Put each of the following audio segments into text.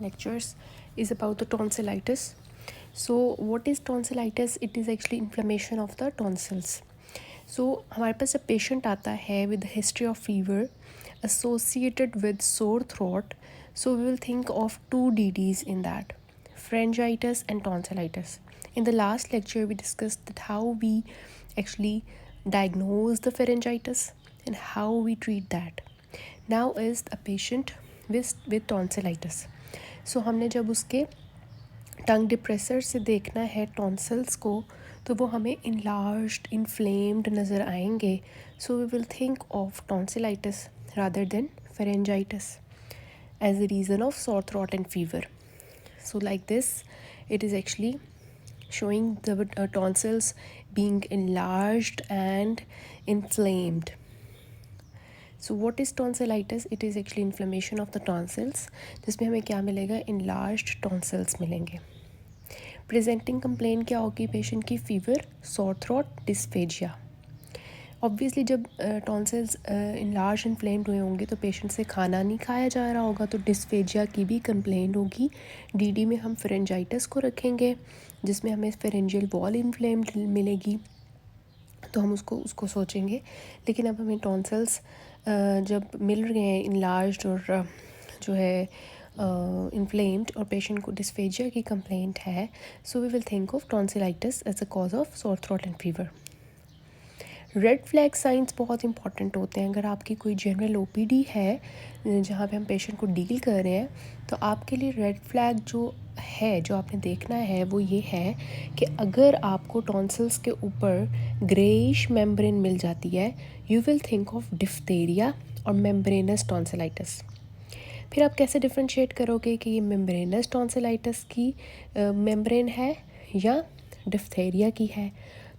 lectures is about the tonsillitis. So what is tonsillitis? It is actually inflammation of the tonsils. So हमारे पास जब patient आता है with the history of fever associated with sore throat, so we will think of two DDs in that, pharyngitis and tonsillitis. In the last lecture we discussed that how we actually diagnose the pharyngitis and how we treat that. Now is a patient with tonsillitis. So हमने जब उसके टंग depressor से देखना है tonsils को तो वो हमें इनलार्ज्ड इन्फ्लेम्ड नज़र आएंगे. So we will think of tonsillitis rather than pharyngitis as a reason of sore throat and fever. So like this it is actually showing the tonsils being enlarged and inflamed. So what is tonsillitis? It is actually inflammation of the tonsils जिसमें हमें क्या मिलेगा, enlarged tonsils मिलेंगे. Presenting complain क्या होगी patient की, fever, sore throat, dysphagia. Obviously जब tonsils enlarge inflamed हुए होंगे तो पेशेंट से खाना नहीं खाया जा रहा होगा तो डिस्फेजिया की भी कंप्लेन होगी. डीडी में हम फेरेंजाइटिस को रखेंगे जिसमें हमें फेरेंजियल वॉल इन्फ्लेम्ड मिलेगी तो हम उसको सोचेंगे. लेकिन अब हमें टॉन्सिल्स जब मिल रहे हैं इनलार्ज्ड और जो है इन्फ्लेम्ड और पेशेंट को डिस्फेजिया की कंप्लेंट है, so we will think of tonsillitis as a cause of sore throat and fever. Red flag signs बहुत इंपॉर्टेंट होते हैं. अगर आपकी कोई जनरल ओपीडी है जहाँ पे हम पेशेंट को डील कर रहे हैं तो आपके लिए रेड फ्लैग जो है जो आपने देखना है वो ये है कि अगर आपको टॉन्सिल्स के ऊपर ग्रेइश मेम्ब्रेन मिल जाती है, you will think of diphtheria और मेम्ब्रेनस टॉन्सिलाइटिस. फिर आप कैसे डिफ्रेंशिएट करोगे कि ये मेम्ब्रेनस टॉन्सिलाइटिस की मेम्ब्रेन है या डिफ्थेरिया की है.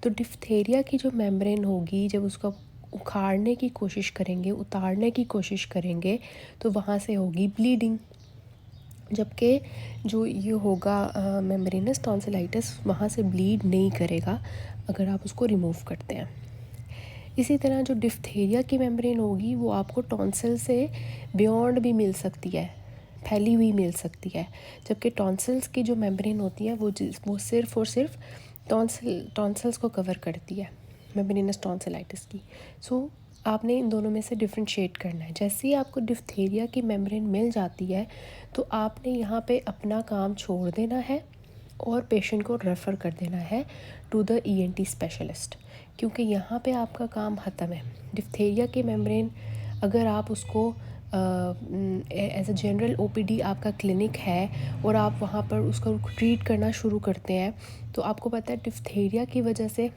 तो डिफ्थेरिया की जो मेम्ब्रेन होगी जब उसका उखाड़ने की कोशिश करेंगे, उतारने की कोशिश करेंगे तो वहाँ से होगी ब्लीडिंग. जबकि जो ये होगा मेम्ब्रेनस टॉन्सिलाइटिस वहाँ से ब्लीड नहीं करेगा अगर आप उसको रिमूव करते हैं. इसी तरह जो डिफ्थेरिया की मेम्ब्रेन होगी वो आपको टॉन्सिल से बियॉन्ड भी मिल सकती है, फैली हुई मिल सकती है. जबकि टॉन्सिल्स की जो मेम्ब्रेन होती है वो सिर्फ़ और सिर्फ टॉन्सिल्स को कवर करती है, मेम्ब्रेनस टॉन्सिलाइटिस की. सो आपने इन दोनों में से डिफ्रेंशिएट करना है. जैसे ही आपको डिफ्थेरिया की मेम्ब्रेन मिल जाती है तो आपने यहाँ पे अपना काम छोड़ देना है और पेशेंट को रेफ़र कर देना है टू द ईएनटी स्पेशलिस्ट, क्योंकि यहाँ पे आपका काम ख़त्म है. डिफ्थेरिया की मेम्ब्रेन अगर आप उसको एज अ जनरल ओपीडी आपका क्लिनिक है और आप वहाँ पर उसको ट्रीट करना शुरू करते हैं तो आपको पता है डिफ्थेरिया की वजह से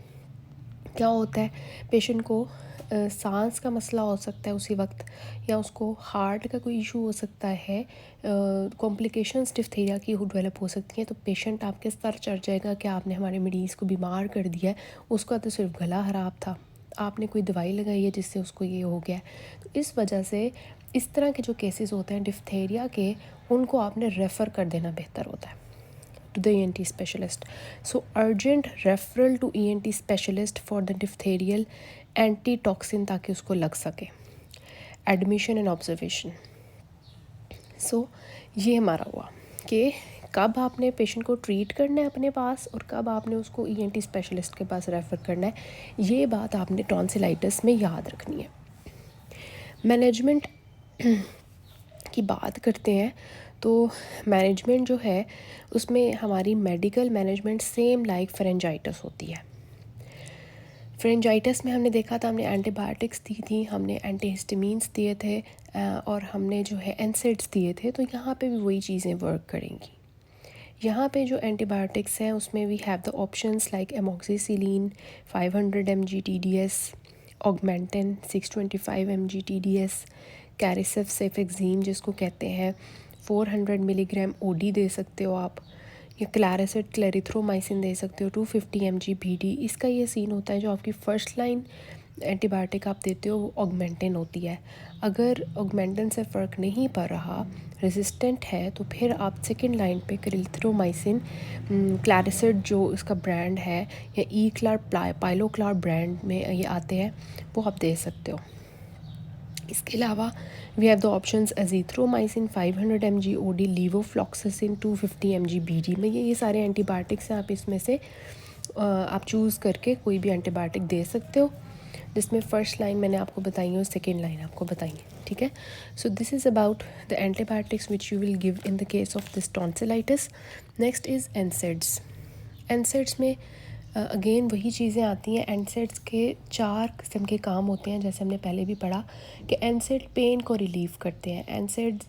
क्या होता है, पेशेंट को सांस का मसला हो सकता है उसी वक्त, या उसको हार्ट का कोई इशू हो सकता है, कॉम्प्लिकेशंस डिफ्थेरिया की डेवलप हो सकती हैं. तो पेशेंट आपके सर चढ़ जाएगा कि आपने हमारे मरीज़ को बीमार कर दिया है, उसका तो सिर्फ गला ख़राब था, आपने कोई दवाई लगाई है जिससे उसको ये हो गया. तो इस वजह से इस तरह के जो केसेस होते हैं डिफ्थेरिया के, उनको आपने रेफ़र कर देना बेहतर होता है to the ENT specialist. So urgent referral to ENT specialist for the diphtherial antitoxin ताकि उसको लग सके. Admission and observation. So ये हमारा हुआ कि कब आपने पेशेंट को ट्रीट करना है अपने पास और कब आपने उसको ENT स्पेशलिस्ट के पास रेफ़र करना है. ये बात आपने टॉन्सिलाइटिस में याद रखनी है. मैनेजमेंट की बात करते हैं तो मैनेजमेंट जो है उसमें हमारी medical management same like pharyngitis होती है. फेरेंजाइटिस में हमने देखा था, हमने एंटीबायोटिक्स दी थी, हमने एंटीहिस्टामीन्स दिए थे और हमने जो है एनसेड्स दिए थे. तो यहाँ पे भी वही चीज़ें वर्क करेंगी. यहाँ पे जो एंटीबायोटिक्स हैं उसमें we have the options like amoxicillin 500 mg TDS, Augmentin 625 mg TDS, Caricef cefixime जिसको कहते हैं 400 मिलीग्राम OD दे सकते हो आप, या क्लैरिसेट क्लेरिथ्रोमाइसिन दे सकते हो 250 mg BD. इसका ये सीन होता है जो आपकी फ़र्स्ट लाइन एंटीबायोटिक आप देते हो वो ऑगमेंटिन होती है. अगर ऑगमेंटिन से फ़र्क नहीं पड़ रहा, रेजिस्टेंट है, तो फिर आप सेकेंड लाइन पे क्लेरिथ्रोमाइसिन क्लैरिसेट जो इसका ब्रांड है या क्लार पाइलोक्लार ब्रांड में ये आते हैं वो आप दे सकते हो. इसके अलावा we have the options azithromycin 500 mg OD, levofloxacin 250 mg BD में। ये सारे एंटीबायोटिक्स हैं, आप इसमें से आप चूज़ करके कोई भी एंटीबायोटिक दे सकते हो, जिसमें फ़र्स्ट लाइन मैंने आपको बताई है और सेकेंड लाइन आपको बताई है, ठीक है। सो this is about the antibiotics which you will give in the case of this tonsillitis. Next is NSAIDs. NSAIDs में अगेन वही चीज़ें आती हैं। एनसेड्स के 4 किस्म के काम होते हैं, जैसे हमने पहले भी पढ़ा कि एनसेड पेन को रिलीव करते हैं, एनसेड्स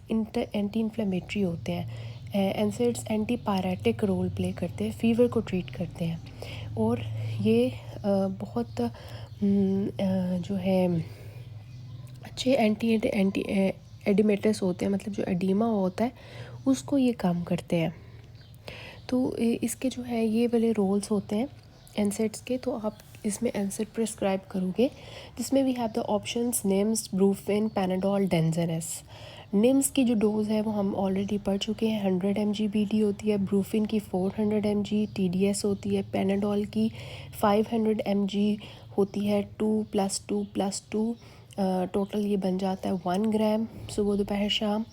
एंटी इन्फ्लेमेटरी होते हैं, NSAIDs anti pyretic role play करते हैं, फीवर को ट्रीट करते हैं। और ये बहुत जो है अच्छे एंटी एडिमेटस होते हैं, मतलब जो एडीमा होता है उसको ये काम करते हैं। तो इसके जो है ये वाले रोल्स होते हैं एनसेड्स के। तो आप इसमें एनसेड प्रिस्क्राइब करोगे, जिसमें we have the options Nims, Brufen, Panadol, dangerous. Nims की जो डोज़ है वो हम ऑलरेडी पढ़ चुके हैं, 100 mg BD होती है, ब्रूफिन की 400 mg TDS होती है, पैनाडोल की 500 mg होती है, 2+2+2 टोटल ये बन जाता है 1 ग्राम सुबह दोपहर शाम।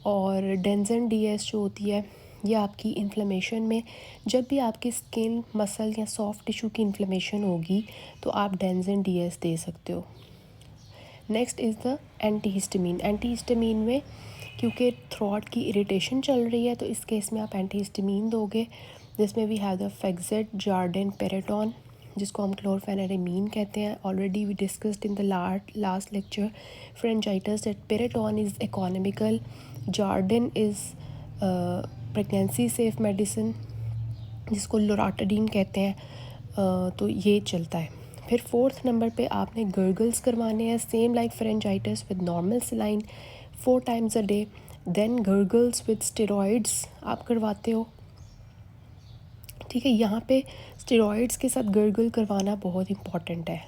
और डेंजन DS जो होती है ये आपकी इन्फ्लेमेशन में, जब भी आपकी स्किन, मसल या सॉफ्ट टिश्यू की इन्फ्लेमेशन होगी तो आप डेंजन DS दे सकते हो। Next is the antihistamine. Antihistamine में क्योंकि थ्रोट की इरिटेशन चल रही है तो इस केस में आप एंटीहिस्टामीन दोगे, जिसमें we have the Fexet, Jardin, Peraton, जिसको हम क्लोरफेनेरामीन कहते हैं। Already we discussed in the last lecture pharyngitis that Peraton is economical, Jardin is pregnancy safe medicine, जिसको लोराटाडीन कहते हैं। तो ये चलता है। फिर 4th नंबर पे आपने गर्गल्स करवाने हैं, same like pharyngitis with normal saline 4 times a day। Then gargles with steroids आप करवाते हो, ठीक है। यहाँ पे स्टेरॉइड्स के साथ गर्गल करवाना बहुत इंपॉर्टेंट है,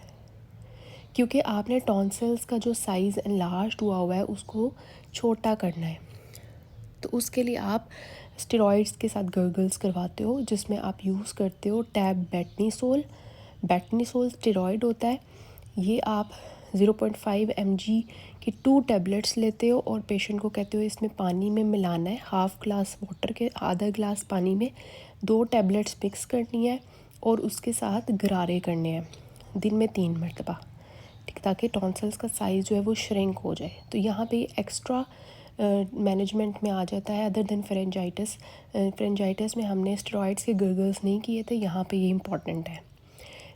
क्योंकि आपने टॉन्सिल्स का जो साइज़ एनलार्ज हुआ है उसको छोटा करना है। तो उसके लिए आप स्टेरॉइड्स के साथ गर्गल्स करवाते हो, जिसमें आप यूज़ करते हो टैब बेटनीसोल। बेटनीसोल स्टेरॉइड होता है, ये आप 0.5 mg की 2 टैबलेट्स लेते हो और पेशेंट को कहते हो इसमें पानी में मिलाना है, हाफ़ ग्लास वाटर के आधा ग्लास पानी में 2 टैबलेट्स मिक्स करनी है और उसके साथ गरारे करने हैं दिन में 3 मरतबा, ठीक, ताकि टॉन्सिल्स का साइज़ जो है वो श्रिंक हो जाए। तो यहाँ पे एक्स्ट्रा मैनेजमेंट में आ जाता है अदर देन फ्रेंजाइटिस। फ्रेंजाइटिस में हमने स्टेरॉइड्स के गर्गल्स नहीं किए थे, यहाँ पे ये इंपॉर्टेंट है।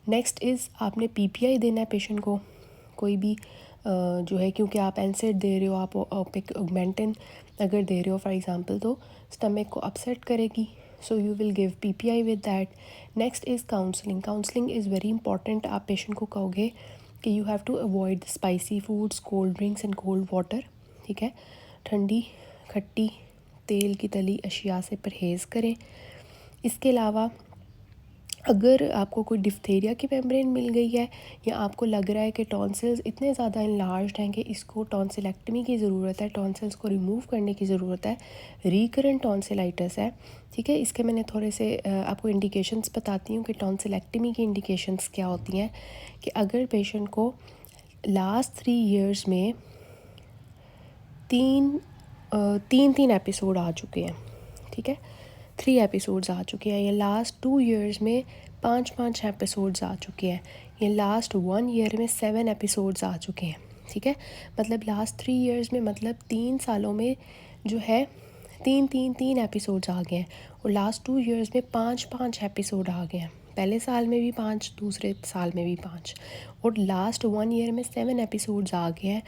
नेक्स्ट इज़ आपने PPI देना है पेशेंट को, कोई भी जो है, क्योंकि आप एनसेड दे रहे हो, आप ऑगमेंटिन अगर दे रहे हो फॉर एग्जांपल, तो स्टमक को अपसेट करेगी, so you will give PPI with that. Next is counselling. Counselling is very important. आप पेशेंट को कहोगे कि you have to avoid spicy foods, cold drinks and cold water, ठीक है। ठंडी, खट्टी, तेल की तली अशिया से परहेज़ करें। इसके अलावा अगर आपको कोई डिफ्थेरिया की मेम्ब्रेन मिल गई है या आपको लग रहा है कि टॉन्सिल्स इतने ज़्यादा इनलार्ज्ड हैं कि इसको टॉन्सिलेक्टमी की ज़रूरत है, टॉन्सिल्स को रिमूव करने की ज़रूरत है, रिकरेंट टॉन्सिलाइटिस है, ठीक है। इसके मैंने थोड़े से आपको इंडिकेशंस बताती हूँ कि टॉन्सिलेक्टमी की इंडिकेशंस क्या होती हैं। कि अगर पेशेंट को लास्ट 3 years में तीन एपिसोड आ चुके हैं, ठीक है, 3 एपिसोड्स आ चुके हैं, या लास्ट 2 years में 5 एपिसोड्स आ चुके हैं, या लास्ट 1 year में 7 एपिसोड्स आ चुके हैं, ठीक है। मतलब लास्ट 3 years में, मतलब 3 सालों में जो है 3 एपिसोड्स आ गए हैं, और लास्ट 2 years में 5 एपिसोड आ गए हैं। पहले साल में भी 5, दूसरे साल में भी 5, और लास्ट 1 year में 7 एपिसोड्स आ गए हैं।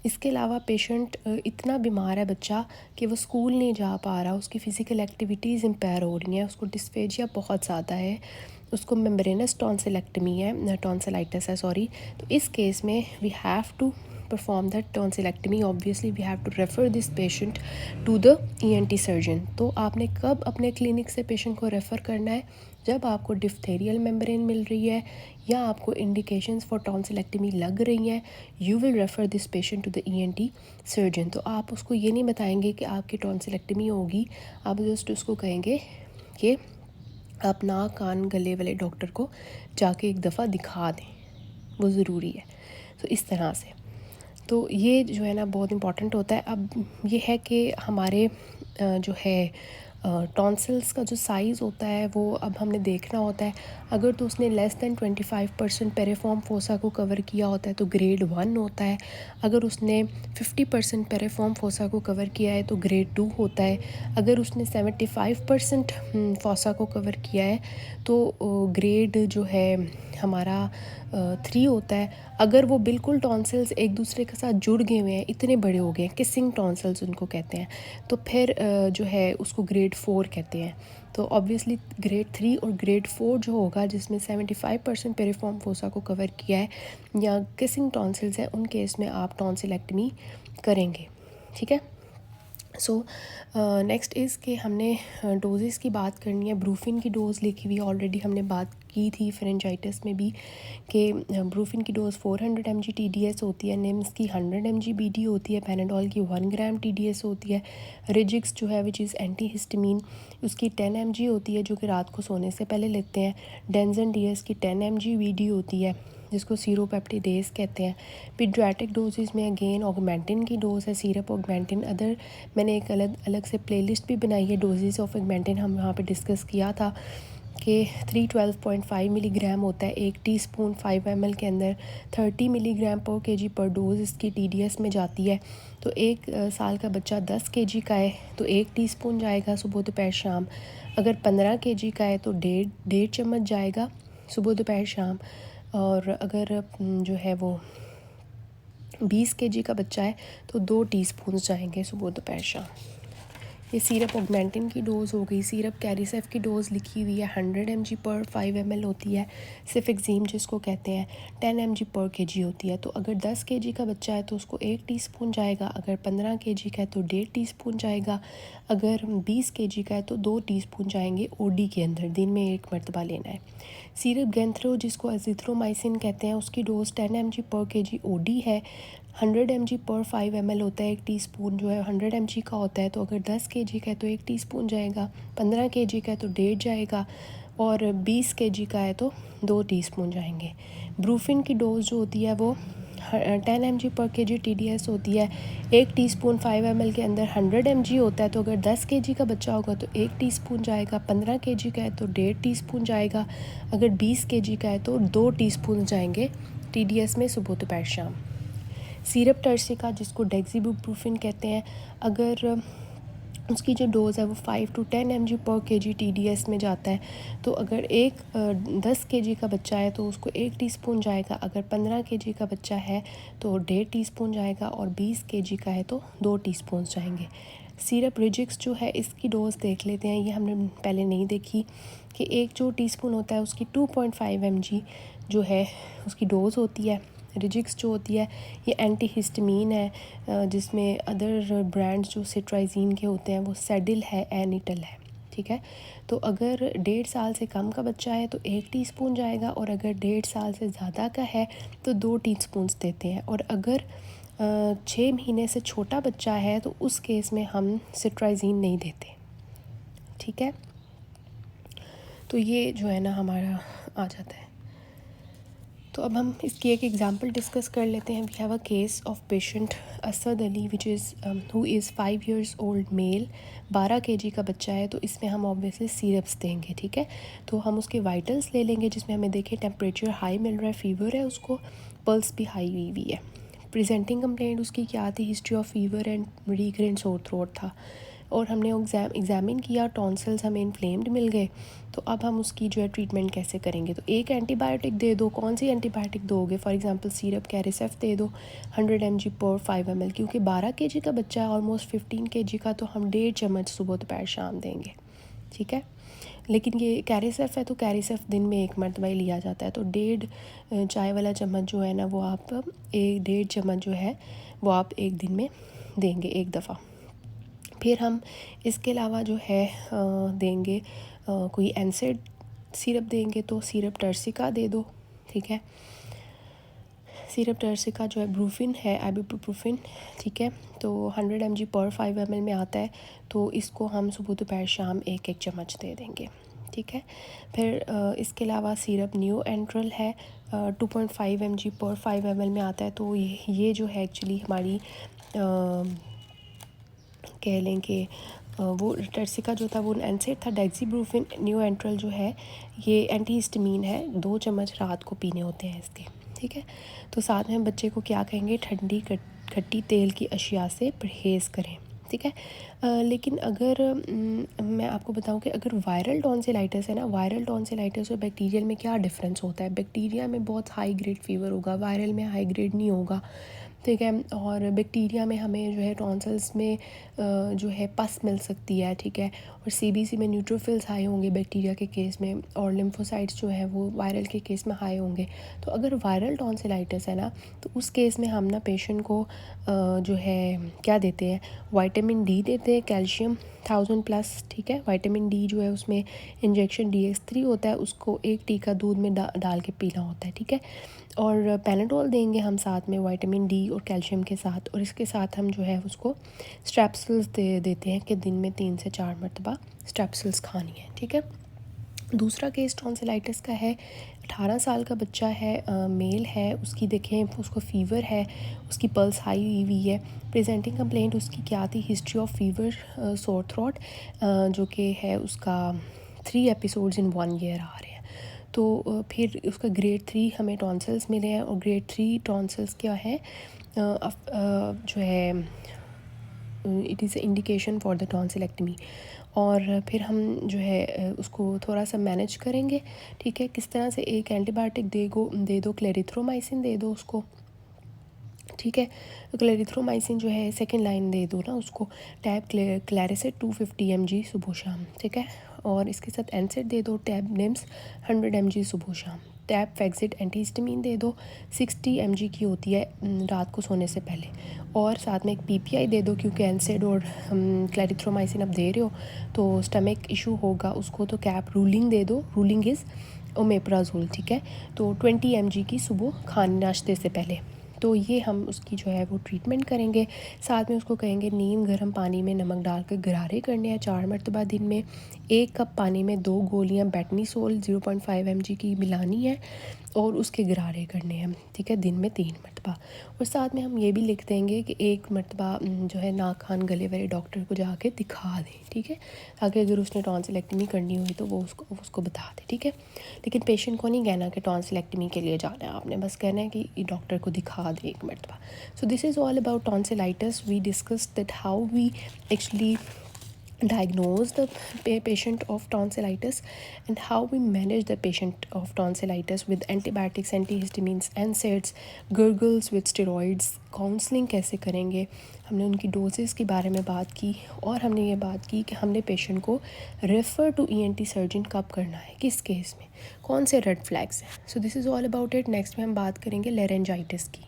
इसके अलावा पेशेंट इतना बीमार है बच्चा कि वो स्कूल नहीं जा पा रहा, उसकी फ़िज़िकल एक्टिविटीज़ इम्पेयर हो रही हैं, उसको डिस्फेजिया बहुत ज़्यादा है, उसको मेम्ब्रेनस टॉन्सिलेक्टमी है, टॉन्सिलाइटिस है सॉरी। तो इस केस में we have to perform that tonsillectomy. Obviously we have to refer this patient to the ENT surgeon. तो आपने कब अपने क्लिनिक से पेशेंट को रेफ़र करना है? जब आपको डिफ्थेरियल मेम्ब्रेन मिल रही है या आपको इंडिकेशंस फॉर टॉन्सिलेक्टमी लग रही हैं, you will refer this patient to the ENT surgeon. तो आप उसको ये नहीं बताएंगे कि आपकी टॉन्सिलेक्टमी होगी, आप जस्ट उसको कहेंगे कि आप नाक कान गले वाले डॉक्टर को जाके एक दफ़ा दिखा दें, वो ज़रूरी है। तो इस तरह से, तो ये जो है ना बहुत इम्पॉर्टेंट होता है। अब ये है कि हमारे जो है टॉन्सिल्स का जो साइज़ होता है वो अब हमने देखना होता है। अगर तो उसने लेस दैन 25% पेरिफॉर्म फोसा को कवर किया होता है तो ग्रेड 1 होता है। अगर उसने 50% पेरिफॉर्म फोसा को कवर किया है तो ग्रेड 2 होता है। अगर उसने 75% फोसा को कवर किया है तो ग्रेड जो है हमारा 3 होता है। अगर वो बिल्कुल टॉन्सिल्स एक दूसरे के साथ जुड़ गए हुए हैं, इतने बड़े हो गए हैं, किसिंग टॉन्सिल्स उनको कहते हैं, तो फिर जो है उसको ग्रेड 4 कहते हैं। तो ऑब्वियसली ग्रेड 3 और ग्रेड 4 जो होगा, जिसमें 75% पेरिफॉर्म फोसा को कवर किया है या किसिंग टॉन्सिल्स है, उन केस में आप टॉन्सिलेक्टमी करेंगे। ठीक है। सो नेक्स्ट इज़ कि हमने डोजेस की बात करनी है। ब्रूफिन की डोज़ लिखी हुई ऑलरेडी हमने बात की थी फेरेंजाइटिस में भी, कि ब्रूफिन की डोज़ 400 mg TDS होती है, निम्स की 100 mg BD होती है, पैनाडोल की 1 ग्राम TDS होती है, रिजिक्स जो है विच इज़ एंटी हिस्टामिन उसकी 10 mg होती है जो कि रात को सोने से पहले लेते हैं। डेंजन DS की 10 mg BD होती है जिसको सीरोपेप्टिडेज कहते हैं। पीडियाट्रिक डोजेस में अगेन ऑगमेंटिन की डोज़ है, सीरप ऑगमेंटिन। अदर मैंने एक अलग से प्लेलिस्ट भी बनाई है डोजेस ऑफ ऑगमेंटिन, हम वहाँ पे डिस्कस किया था कि 312.5 मिलीग्राम होता है एक टीस्पून 5 ml के अंदर। 30 मिलीग्राम पर kg पर डोज इसकी TDS में जाती है। तो 1 साल का बच्चा 10 kg का है तो 1 टीस्पून जाएगा सुबह दोपहर शाम। अगर 15 kg का है तो डेढ़ चम्मच जाएगा सुबह दोपहर शाम। और अगर जो है वो 20 kg का बच्चा है तो 2 टीस्पून जाएंगे सुबह दोपहर शाम। ये सीरप ऑगमेंटिन की डोज़ हो गई। सीरप कैरिसेफ की डोज़ लिखी हुई है 100 mg पर 5 ml होती है। सिफिक्जीम जिसको कहते हैं 10 mg पर kg होती है। तो अगर 10 kg का बच्चा है तो उसको 1 टीस्पून जाएगा, अगर 15 kg का है तो 1.5 टीस्पून जाएगा, अगर 20 kg का है तो 2 टीस्पून जाएंगे ओडी के अंदर, दिन में 1 मरतबा लेना है। सीरप गेंथ्रो जिसको एजिथ्रोमाइसिन कहते हैं उसकी डोज़ 10 mg पर kg ओडी है। 100 mg पर 5 ml होता है, 1 टीस्पून जो है 100 mg का होता है। तो अगर 10 kg का है तो 1 टीस्पून जाएगा, 15 kg का है तो 1.5 जाएगा और 20 kg का है तो 2 टीस्पून जाएंगे। ब्रूफिन की डोज़ जो होती है वो 10 mg पर kg TDS होती है। 1 टीस्पून 5 ml के अंदर 100 mg होता है। तो अगर 10 kg का बच्चा होगा तो 1 टीस्पून जाएगा, 15 kg का है तो 1.5 टीस्पून जाएगा, अगर 20 kg का है तो 2 टीस्पून जाएंगे TDS में सुबह दोपहर शाम। सीरप टर्सिका जिसको डेक्सीबुप्रूफिन कहते हैं, अगर उसकी जो डोज़ है वो 5 to 10 mg पर kg TDS में जाता है। तो अगर 10 kg का बच्चा है तो उसको 1 टीस्पून जाएगा, अगर 15 kg का बच्चा है तो 1.5 टीस्पून जाएगा और 20 kg का है तो 2 टीस्पून जाएंगे। सीरप रिजिक्स जो है इसकी डोज़ देख लेते हैं, ये हमने पहले नहीं देखी, कि एक जो टीस्पून होता है उसकी 2.5 mg जो है उसकी डोज़ होती है। रिजिक्स जो होती है ये एंटी हिस्टामिन है, जिसमें अदर ब्रांड्स जो सिट्राइजीन के होते हैं वो सेडिल है, एनिटल है। ठीक है। तो अगर 1.5 साल से कम का बच्चा है तो 1 टीस्पून जाएगा और अगर 1.5 साल से ज़्यादा का है तो 2 टीस्पून देते हैं। और अगर 6 महीने से छोटा बच्चा है तो उस केस में हम सिट्राइजीन नहीं देते। ठीक है। तो ये जो है ना हमारा आ जाता है। तो अब हम इसकी एक एग्जांपल डिस्कस कर लेते हैं। We have a case of patient Asad Ali which is who is 5 years old male, 12 kg का बच्चा है। तो इसमें हम ऑब्वियसली सिरप्स देंगे। ठीक है। तो हम उसके वाइटल्स ले लेंगे जिसमें हमें देखें टेम्परेचर हाई मिल रहा है, फीवर है उसको, पल्स भी हाई हुई हुई है। प्रेजेंटिंग कंप्लेंट उसकी क्या थी? History of fever and recurrent sore throat था। और हमने एग्ज़ामिन किया, टॉन्सिल्स हमें इन्फ्लेम्ड मिल गए। तो अब हम उसकी जो है ट्रीटमेंट कैसे करेंगे? तो एक एंटीबायोटिक दे दो। कौन सी एंटीबायोटिक दोगे? फॉर एग्जांपल सीरप कैरिसेफ दे दो 100 mg पर 5 ml, क्योंकि 12 kg का बच्चा है, ऑलमोस्ट 15 kg का, तो हम 1.5 चम्मच सुबह दोपहर शाम देंगे। ठीक है। लेकिन ये कैरिसेफ है तो कैरिसेफ दिन में 1 मरतबा ही लिया जाता है। तो 1.5 चाय वाला चम्मच जो है ना वो आप 1.5 चम्मच जो है वो आप एक दिन में देंगे, एक दफ़ा। फिर हम इसके अलावा जो है देंगे कोई एनसेड सिरप देंगे, तो सिरप टर्सिका दे दो। ठीक है। सिरप टर्सिका जो है ब्रूफिन है, आइबुप्रोफेन। ठीक है। तो 100 mg पर 5 ml में आता है। तो इसको हम सुबह दोपहर शाम 1-1 चम्मच दे देंगे। ठीक है। फिर इसके अलावा सिरप न्यू एंट्रल है, 2.5 mg पर 5 ml में आता है। तो ये जो है एक्चुअली हमारी कह लें कि वो टर्सिका जो था वो एनसेड था। डेक्सीब्रूफिन न्यू एंट्रल जो है ये एंटीहिस्टामीन है, 2 चम्मच रात को पीने होते हैं इसके, ठीक है। तो साथ में हम बच्चे को क्या कहेंगे, ठंडी खट्टी तेल की अशिया से परहेज़ करें, ठीक है। लेकिन अगर मैं आपको बताऊं कि अगर वायरल टॉन्सिलाइटिस है ना, वायरल टॉन्सिलाइटिस और बैक्टीरियल में क्या डिफरेंस होता है। बैक्टीरिया में बहुत हाई ग्रेड फीवर होगा, वायरल में हाई ग्रेड नहीं होगा, ठीक है। और बैक्टीरिया में हमें जो है टॉन्सिल्स में जो है पस मिल सकती है, ठीक है। और सीबीसी में न्यूट्रोफिल्स हाई होंगे बैक्टीरिया के केस में, और लिम्फोसाइट्स जो है वो वायरल के केस में हाई होंगे। तो अगर वायरल टॉन्सिलाइटिस है ना, तो उस केस में हम ना पेशेंट को जो है क्या देते हैं, विटामिन डी देते हैं, कैल्शियम 1000+, ठीक है। विटामिन डी जो है उसमें इंजेक्शन DX3 होता है, उसको 1 टीका दूध में डाल के पीना होता है, ठीक है। और पैनाडोल देंगे हम साथ में विटामिन डी और कैल्शियम के साथ। और इसके साथ हम जो है उसको स्ट्रेप्सिल्स देते हैं कि दिन में 3 से 4 मरतबा स्ट्रेप्सिल्स खानी है, ठीक है। दूसरा केस टॉन्सिलाइटिस का है, 18 साल का बच्चा है, मेल है, उसकी देखें उसको फ़ीवर है, उसकी पल्स हाई हुई है। प्रेजेंटिंग कंप्लेंट उसकी क्या थी, history of fever, sore throat, जो कि है उसका 3 एपिसोड्स इन 1 ईयर आ रहे हैं। तो फिर उसका ग्रेड 3 हमें टॉन्सिल्स मिले हैं। और ग्रेड 3 टॉन्सिल्स क्या है, जो है it is indication for the tonsillectomy. और फिर हम जो है उसको थोड़ा सा मैनेज करेंगे, ठीक है। किस तरह से, एक एंटीबायोटिक दे दो, क्लेरिथ्रोमाइसिन दे दो उसको, ठीक है। क्लेरिथ्रोमाइसिन जो है सेकेंड लाइन दे दो ना उसको। टैब क्लैरिसेट 250 mg सुबह शाम, ठीक है। और इसके साथ एनसेड दे दो, टैब निम्स 100 mg सुबह शाम। टैब फैक्सिट एंटीहिस्टामीन दे दो, 60 mg की होती है रात को सोने से पहले। और साथ में एक PPI दे दो, क्योंकि एनसेड और क्लेरिथ्रोमाइसिन अब दे रहे हो तो स्टमक इशू होगा उसको, तो कैप रूलिंग दे दो, रूलिंग इज़ ओमेप्राजोल, ठीक है। तो 20 mg की सुबह खाने नाश्ते से पहले। तो ये हम उसकी जो है वो ट्रीटमेंट करेंगे। साथ में उसको कहेंगे नीम गर्म पानी में नमक डाल कर गरारे करने हैं 4 मरतबा दिन में। 1 कप पानी में 2 गोलियां बेटनीसोल 0.5 mg की मिलानी है और उसके गरारे करने हैं, ठीक है, दिन में 3 मरतबा। और साथ में हम ये भी लिख देंगे कि 1 मरतबा जो है नाक कान गले वाले डॉक्टर को जाके दिखा दें, ठीक है, ताकि अगर उसने टॉन्सिलेक्टमी करनी हुई तो वो उसको बता दे, ठीक है। लेकिन पेशेंट को नहीं कहना कि टॉन्सिलेक्टमी के लिए जाना है, आपने बस कहना है कि डॉक्टर को दिखा दे 1 मरतबा। So this is all about tonsillitis. We discuss that how we actually diagnose the patient of tonsillitis and how we manage the patient of tonsillitis with antibiotics, antihistamines, NSAIDs, gurgles with steroids, counselling कैसे करेंगे। हमने उनकी doses के बारे में बात की और हमने ये बात की कि हमने पेशेंट को रेफ़र टू ENT सर्जन कब करना है, किस केस में, कौन से रेड फ्लैग्स हैं। सो this is all about it. Next में हम बात करेंगे लेरेंजाइटिस की।